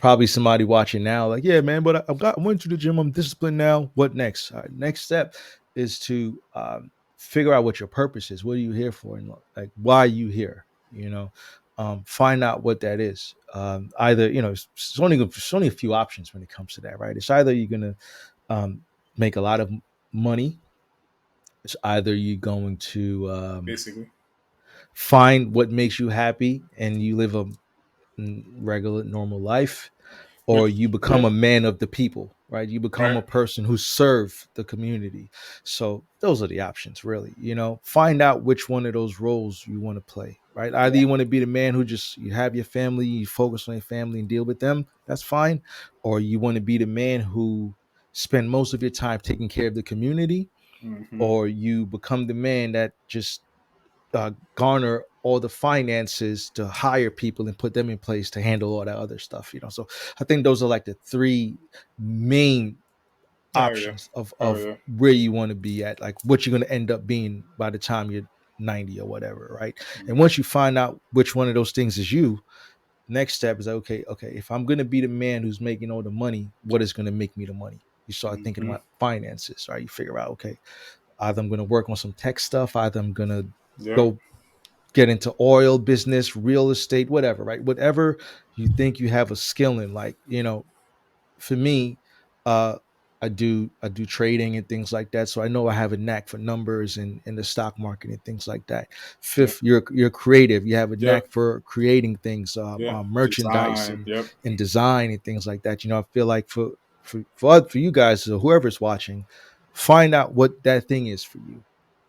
probably somebody watching now, like, yeah, man, but I went to the gym. I'm disciplined now. What next? All right, next step is to figure out what your purpose is. What are you here for? And like, why are you here? Find out what that is. Either, it's only a few options when it comes to that, right? It's either you're gonna um, make a lot of money. It's either you're going to Basically. find what makes you happy and you live a regular, normal life, or Which you yeah, become a man of the people, right? You become right. a person who serve the community. So those are the options, really. Find out which one of those roles you want to play, right? Either Yeah. you want to be the man who just you have your family, you focus on your family and deal with them, that's fine, or you want to be the man who spend most of your time taking care of the community, Hmm. or you become the man that just garner all the finances to hire people and put them in place to handle all that other stuff. So I think those are like the three main Oh yeah. options of Oh of yeah. where you want to be at, like what you're going to end up being by the time you're 90 or whatever, right? And Mhm. once you find out which one of those things is you, next step is like, okay, if I'm going to be the man who's making all the money, what is going to make me the money? You start thinking Mhm. about finances, right? You figure out, okay, either I'm going to work on some tech stuff, either I'm going to Yep. go get into oil business, real estate, whatever, right? Whatever you think you have a skill in, like, for me, uh, I do trading and things like that. So I know I have a knack for numbers and in the stock market and things like that. Yep. Fifth, you're creative. You have a Yep. knack for creating things, Yeah. merchandise Design. and Yep. design and things like that. I feel like for you guys, or whoever's watching, find out what that thing is for you,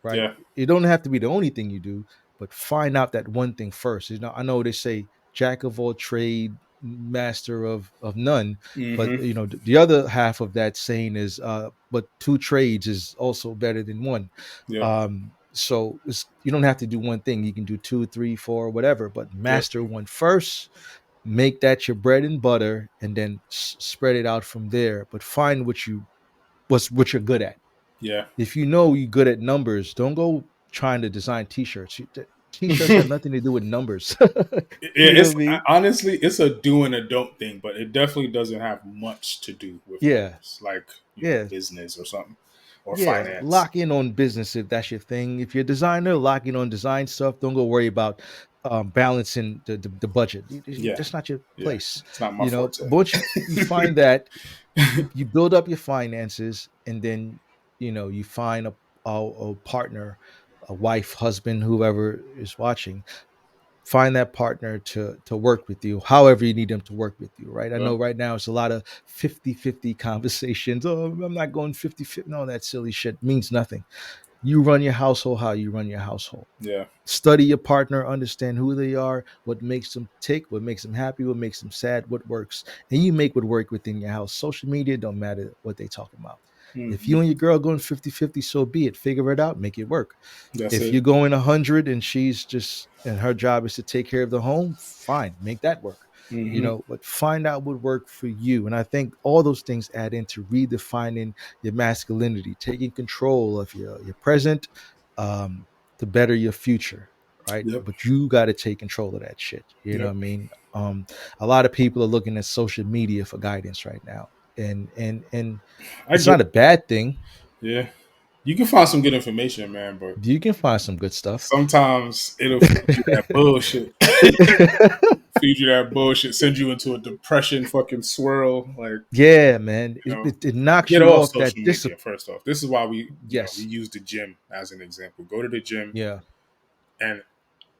right? Yeah. It don't have to be the only thing you do, but find out that one thing first. I know they say jack of all trade, master of none, but Hmm. the other half of that saying is but two trades is also better than one. Yeah. So you don't have to do one thing. You can do two, three, four, whatever, but Yep. master one first, make that your bread and butter, and then spread it out from there. But find what you're good at. Yeah. If you know you're good at numbers, don't go trying to design t-shirts. T-shirts have nothing to do with numbers. You know It's what I mean? honestly it's a do and a don't thing, but it definitely doesn't have much to do with Yeah, numbers, like yeah. business or something or Yeah, finance. lock in on business if that's your thing. If you're a designer, lock in on design stuff. Don't go worry about balancing the budget. Yeah. That's not your Yeah. place. It's not my But forte. once you find that, you build up your finances, and then you find a partner, a wife, husband, whoever is watching. Find that partner to work with you however you need them to work with you, right? I Yeah. know right now it's a lot of 50-50 conversations. Oh, I'm not going 50-50. No, that silly shit means nothing. You run your household how you run your household. Yeah. Study your partner, understand who they are, what makes them tick, what makes them happy, what makes them sad, what works, and you make what work within your house. Social media don't matter what they talk about. If Hmm. you and your girl going 50-50, so be it. Figure it out, make it work. That's If it. you're going 100 and and her job is to take care of the home, fine, make that work. Hmm. But find out what worked for you. And I think all those things add into redefining your masculinity, taking control of your present, um, to better your future, right? Yep. But you got to take control of that shit. You know what Yep. I mean? A lot of people are looking at social media for guidance right now, and I it's get not a it. bad thing. Yeah. You can find some good information, man, but You can find some good stuff. sometimes it'll feed you that bullshit. Feed you that bullshit, send you into a depression fucking swirl. Like, Yeah, man. you know, It knocks get you off off that social media discipline. first off. This is why we Yes. use the gym as an example. Go to the gym, Yeah. and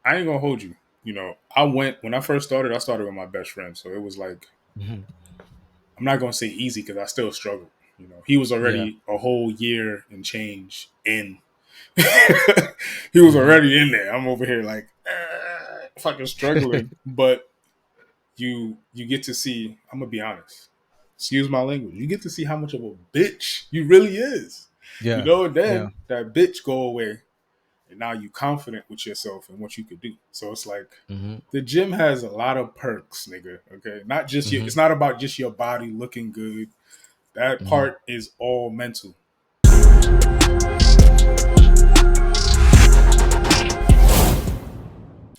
I ain't gonna hold you. I went when I first started. I started with my best friend, so it was like Hmm. I'm not gonna say easy because I still struggled. He was Yeah. already a whole year and change in. He was Hmm. already in there. I'm over here like fucking struggling, but you get to see. I'm gonna be honest. Excuse my language. You get to see how much of a bitch you really is. Yeah. And Yeah. then that bitch go away, and now you confident with yourself and what you could do. So it's like Hmm. the gym has a lot of perks, nigga. Okay, not just your. Hmm. It's not about just your body looking good. That Hmm. part is all mental.